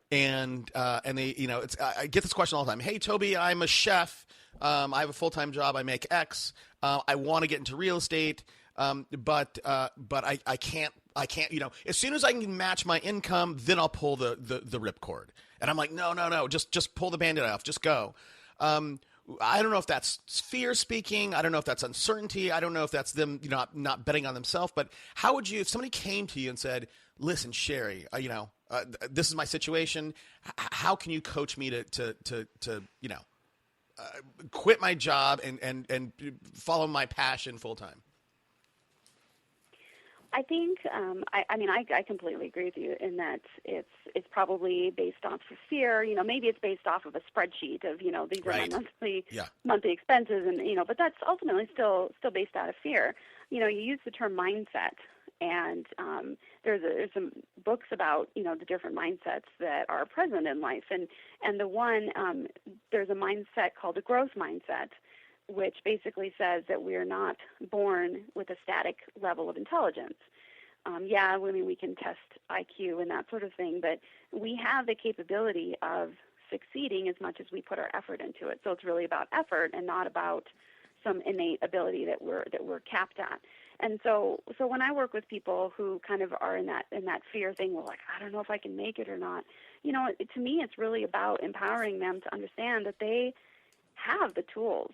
and they, I get this question all the time. Hey, Toby, I'm a chef. I have a full-time job. I make X. I want to get into real estate, but I can't. As soon as I can match my income, then I'll pull the ripcord. And I'm like, no, just pull the Band-Aid off. Just go. I don't know if that's fear speaking. I don't know if that's uncertainty. I don't know if that's them, not betting on themselves. But how would you, if somebody came to you and said, "Listen, Sherri, this is my situation. How can you coach me to quit my job and follow my passion full time? I think, I completely agree with you in that it's probably based off of fear. Maybe it's based off of a spreadsheet of, these are my monthly expenses, and but that's ultimately still based out of fear. You use the term mindset, and there's some books about the different mindsets that are present in life, and the one there's a mindset called a growth mindset, which basically says that we are not born with a static level of intelligence. We can test IQ and that sort of thing, but we have the capability of succeeding as much as we put our effort into it. So it's really about effort and not about some innate ability that we're capped at. And so when I work with people who kind of are in that fear thing, well, like, I don't know if I can make it or not. To me, it's really about empowering them to understand that they have the tools.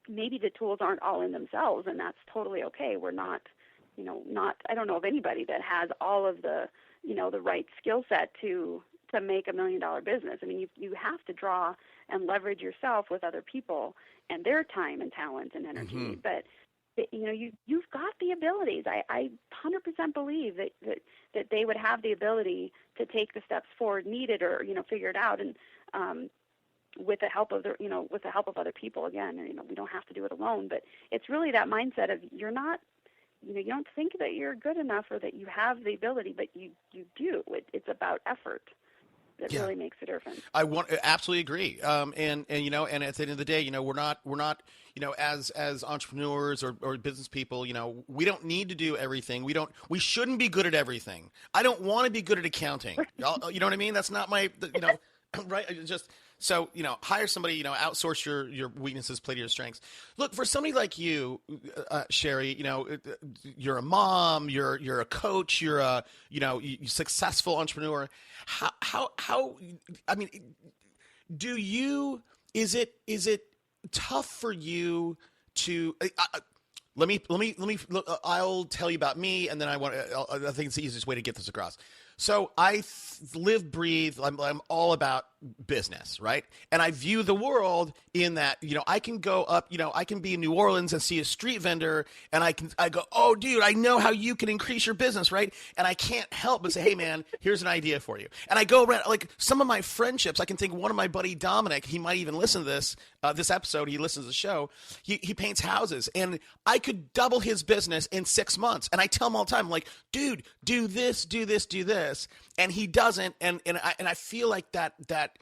Maybe the tools aren't all in themselves, and that's totally okay. We're not, I don't know of anybody that has all of the, the right skill set to make $1 million business. I mean, you have to draw and leverage yourself with other people and their time and talent and energy. Mm-hmm. But, you've got the abilities. I 100% believe that they would have the ability to take the steps forward needed or, figure it out. And, with the help of other people, again, we don't have to do it alone, but it's really that mindset of you don't think that you're good enough or that you have the ability, but you do. It's about effort that really makes a difference. I absolutely agree. And at the end of the day, we're not, as entrepreneurs or business people, we don't need to do everything. We shouldn't be good at everything. I don't want to be good at accounting. You know what I mean? That's not my, right. So, hire somebody, outsource your weaknesses, play to your strengths. Look, for somebody like you, Sherri, you're a mom, you're a coach, you're a, successful entrepreneur. Is it tough for you to, I'll tell you about me, and then I think it's the easiest way to get this across. So I live, breathe, I'm all about business, right? And I view the world in that, I can go up, I can be in New Orleans and see a street vendor, and I go, oh, dude, I know how you can increase your business, right? And I can't help but say, hey, man, here's an idea for you. And I go around, like some of my friendships, I can think one of my buddy Dominic, he might even listen to this episode, he listens to the show, he paints houses, and I could double his business in 6 months. And I tell him all the time, I'm like, dude, do this, do this, do this. And he doesn't, and I feel like that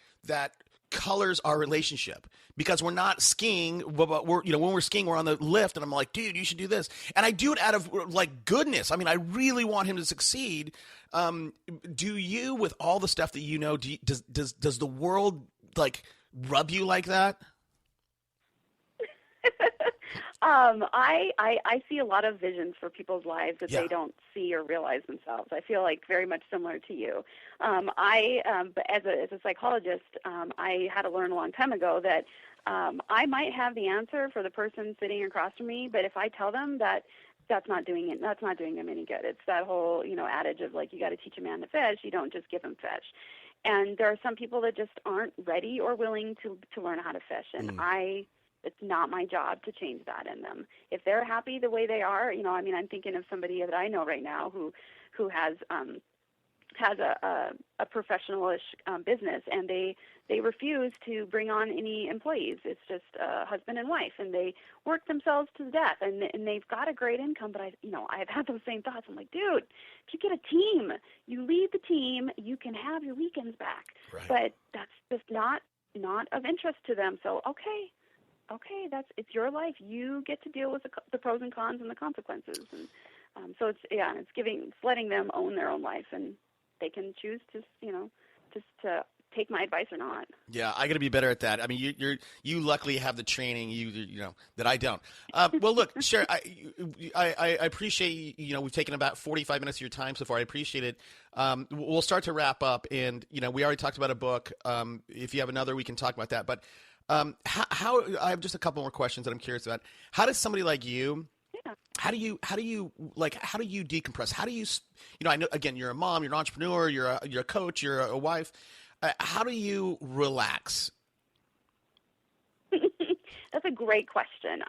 colors our relationship, because we're not skiing, but we're when we're skiing, we're on the lift, and I'm like, dude, you should do this, and I do it out of like goodness. I mean, I really want him to succeed. Do you, with all the stuff that does the world like rub you like that? I see a lot of visions for people's lives that they don't see or realize themselves. I feel like very much similar to you. But as a psychologist, I had to learn a long time ago that I might have the answer for the person sitting across from me, but if I tell them that, that's not doing them any good. It's that whole, adage of like, you got to teach a man to fish. You don't just give him fish. And there are some people that just aren't ready or willing to learn how to fish. And it's not my job to change that in them. If they're happy the way they are, I'm thinking of somebody that I know right now who has a professional-ish business, and they refuse to bring on any employees. It's just a husband and wife, and they work themselves to death, and they've got a great income. But I've had those same thoughts. I'm like, dude, if you get a team, you lead the team, you can have your weekends back. Right. But that's just not of interest to them. So okay, it's your life. You get to deal with the pros and cons and the consequences. And so it's letting them own their own life, and they can choose to take my advice or not. Yeah, I got to be better at that. I mean, you luckily have the training that I don't. Well, look, Sherri, I appreciate we've taken about 45 minutes of your time so far. I appreciate it. We'll start to wrap up, and we already talked about a book. If you have another, we can talk about that. But how I have just a couple more questions that I'm curious about. How does somebody like you? How do you decompress? How do you, I know, again, you're a mom, you're an entrepreneur, you're a coach, you're a wife. How do you relax? a great question.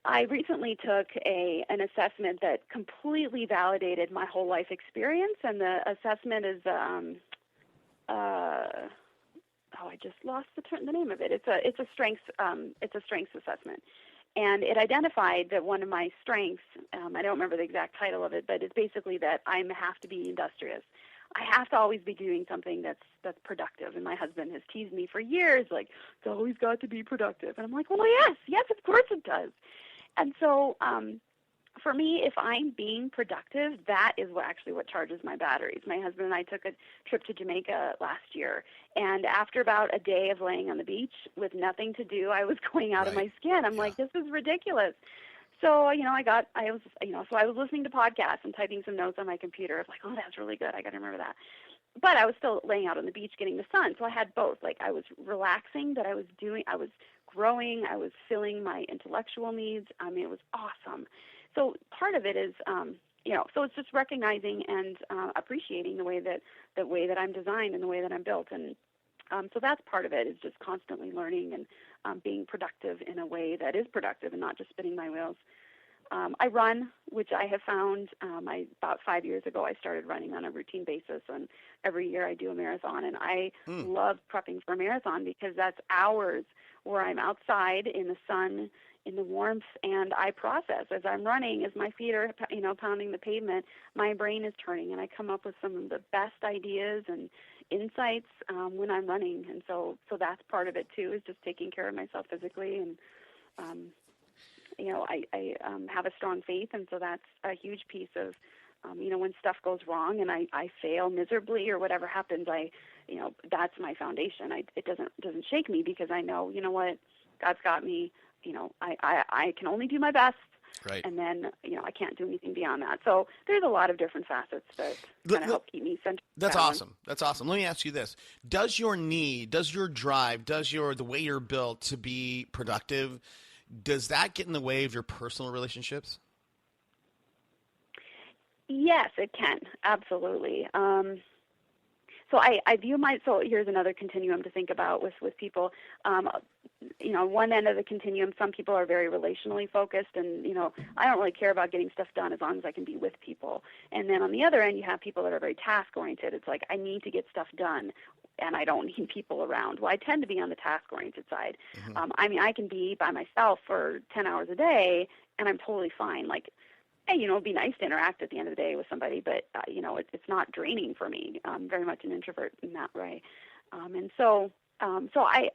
I recently took an assessment that completely validated my whole life experience, and the assessment is I just lost the name of it. It's a strengths assessment, and it identified that one of my strengths, I don't remember the exact title of it, but it's basically that I have to be industrious. I have to always be doing something that's productive. And my husband has teased me for years, like, it's always got to be productive. And I'm like, well, yes, of course it does. And so for me, if I'm being productive, that is what charges my batteries. My husband and I took a trip to Jamaica last year, and after about a day of laying on the beach with nothing to do, I was going out of my skin. I'm like, this is ridiculous. So, I was listening to podcasts and typing some notes on my computer. I was like, oh, that's really good. I got to remember that. But I was still laying out on the beach getting the sun. So I had both. Like, I was relaxing, but I was growing. I was filling my intellectual needs. I mean, it was awesome. So part of it is, so it's just recognizing and appreciating the way that I'm designed and the way that I'm built. And so that's part of it, is just constantly learning and being productive in a way that is productive and not just spinning my wheels. I run, which I have found, about 5 years ago, I started running on a routine basis, and every year I do a marathon. And I love prepping for a marathon because that's hours where I'm outside in the sun, in the warmth, and I process as I'm running, as my feet are, pounding the pavement. My brain is turning, and I come up with some of the best ideas and insights when I'm running. And so that's part of it too, is just taking care of myself physically. And I have a strong faith, and so that's a huge piece of when stuff goes wrong and I fail miserably or whatever happens, that's my foundation. It doesn't shake me, because I know, what, God's got me. I can only do my best. Right. And then, I can't do anything beyond that. So there's a lot of different facets that kind of help keep me centered. That's awesome. That's awesome. Let me ask you this. Does your drive, the way you're built to be productive, does that get in the way of your personal relationships? Yes, it can. Absolutely. So I view so here's another continuum to think about with people. One end of the continuum, some people are very relationally focused, and, I don't really care about getting stuff done as long as I can be with people. And then on the other end, you have people that are very task-oriented. It's like, I need to get stuff done, and I don't need people around. Well, I tend to be on the task-oriented side. Mm-hmm. I can be by myself for 10 hours a day, and I'm totally fine. Like, hey, it'd be nice to interact at the end of the day with somebody, but, it's not draining for me. I'm very much an introvert in that way. And so I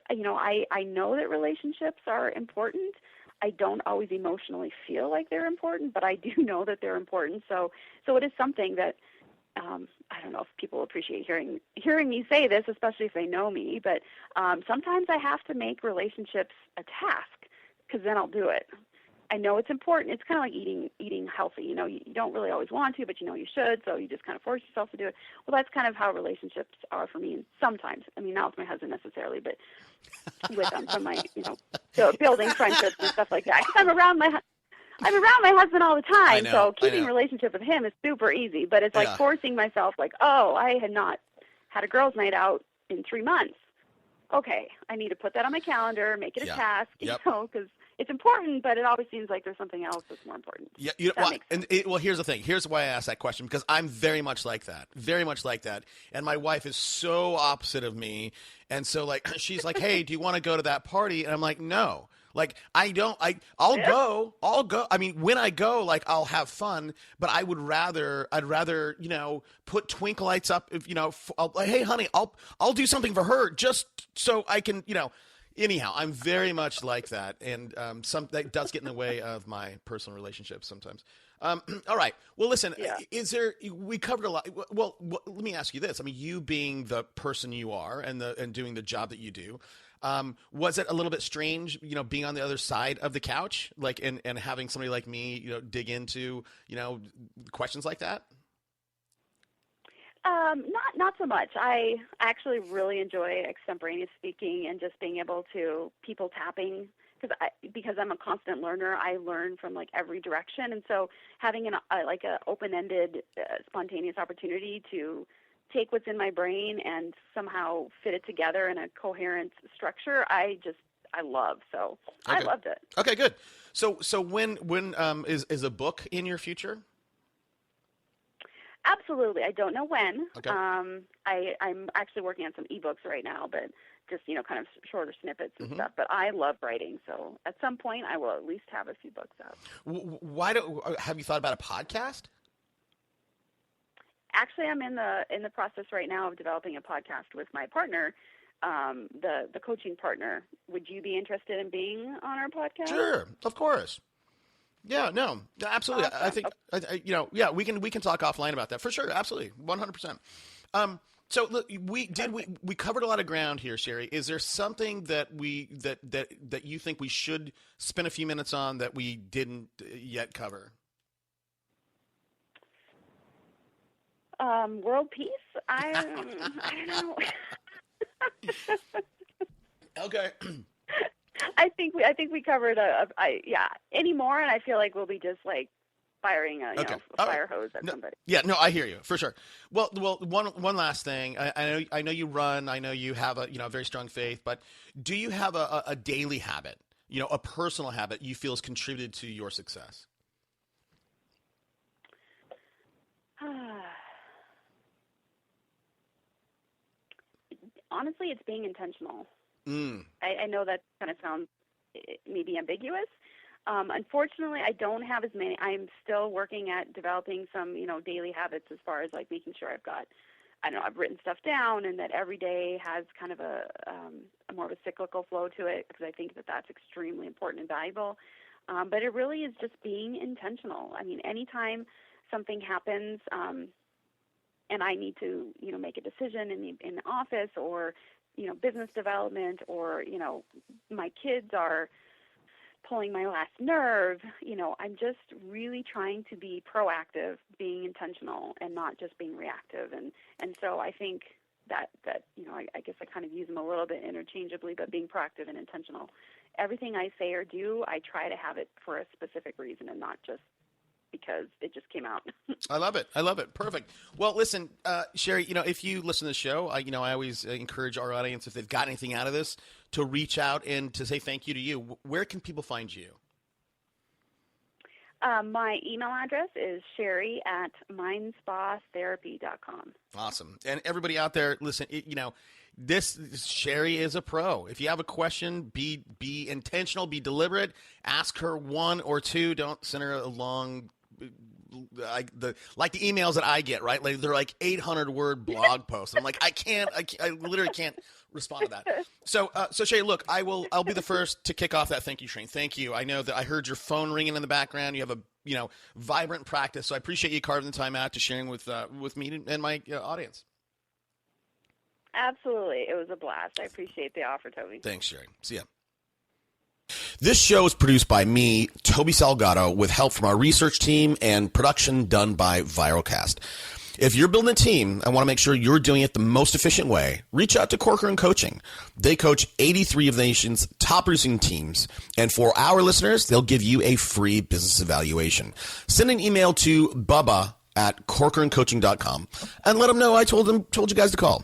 know that relationships are important. I don't always emotionally feel like they're important, but I do know that they're important. So it is something that, I don't know if people appreciate hearing me say this, especially if they know me, but sometimes I have to make relationships a task, because then I'll do it. I know it's important. It's kind of like eating healthy. You don't really always want to, but you should, so you just kind of force yourself to do it. Well, that's kind of how relationships are for me. And sometimes, not with my husband necessarily, but with from my, so building friendships and stuff like that. Because I'm around my husband all the time, so keeping a relationship with him is super easy. But it's like forcing myself, like, oh, I had not had a girls' night out in 3 months. Okay, I need to put that on my calendar, make it a task, because it's important, but it always seems like there's something else that's more important. Yeah, here's the thing. Here's why I asked that question, because I'm very much like that. And my wife is so opposite of me. And so, like, she's like, hey, do you want to go to that party? And I'm like, no. Like, I'll go. I mean, when I go, like, I'll have fun, but I'd rather, put twinkle lights up. If, hey, honey, I'll do something for her just so I can, anyhow, I'm very much like that. And, that does get in the way of my personal relationships sometimes. All right. Well, listen, we covered a lot. Well, let me ask you this. I mean, you being the person you are and doing the job that you do, was it a little bit strange, being on the other side of the couch, like, and having somebody like me, dig into, questions like that? Not so much. I actually really enjoy extemporaneous speaking and just being able to people tapping, because I'm a constant learner. I learn from like every direction, and so having a open-ended, spontaneous opportunity to take what's in my brain and somehow fit it together in a coherent structure, I I love. So I Okay. loved it. Okay, good. So when is a book in your future? Absolutely. I don't know when. Okay. I'm actually working on some ebooks right now, but just, kind of shorter snippets and Mm-hmm. stuff. But I love writing, so at some point I will at least have a few books out. Why have you thought about a podcast? Actually, I'm in the process right now of developing a podcast with my partner, the coaching partner. Would you be interested in being on our podcast? Sure, of course. Yeah, no, absolutely. Awesome. I think yeah, we can talk offline about that for sure. Absolutely, 100%. So look, we covered a lot of ground here, Sherri. Is there something that that you think we should spend a few minutes on that we didn't yet cover? World peace? I don't know. Okay. I think we covered any more, and I feel like we'll be just like firing a fire hose at somebody. Yeah, no, I hear you for sure. Well, one last thing. I know you run. I know you have a very strong faith. But do you have a daily habit, a personal habit you feel has contributed to your success? Honestly, it's being intentional. I know that kind of sounds maybe ambiguous. Unfortunately, I don't have as many. I'm still working at developing some, daily habits as far as like making sure I've written stuff down, and that every day has kind of a more of a cyclical flow to it, because I think that that's extremely important and valuable. But it really is just being intentional. I mean, anytime something happens, and I need to, make a decision in the office, or, business development, or, my kids are pulling my last nerve, I'm just really trying to be proactive, being intentional, and not just being reactive. And so I think that I guess I kind of use them a little bit interchangeably, but being proactive and intentional. Everything I say or do, I try to have it for a specific reason and not just because it just came out. I love it. Perfect. Well, listen, Sherri, if you listen to the show, I always encourage our audience, if they've got anything out of this, to reach out and to say thank you to you. Where can people find you? My email address is sherri@mindspatherapy.com. Awesome. And everybody out there, listen, this Sherri is a pro. If you have a question, be intentional, be deliberate. Ask her one or two. Don't send her a long, like the emails that I get, right? Like they're like 800-word blog posts. I'm like, I literally can't respond to that. So Sherri, look, I'll be the first to kick off that thank you train. Thank you. I know that I heard your phone ringing in the background. You have a vibrant practice. So I appreciate you carving the time out to sharing with me and my audience. Absolutely. It was a blast. I appreciate the offer, Toby. Thanks, Sherri. See ya. This show is produced by me, Toby Salgado, with help from our research team and production done by Viralcast. If you're building a team and want to make sure you're doing it the most efficient way, reach out to Corcoran Coaching. They coach 83 of the nation's top producing teams. And for our listeners, they'll give you a free business evaluation. Send an email to bubba@corcorancoaching.com and let them know I told you guys to call.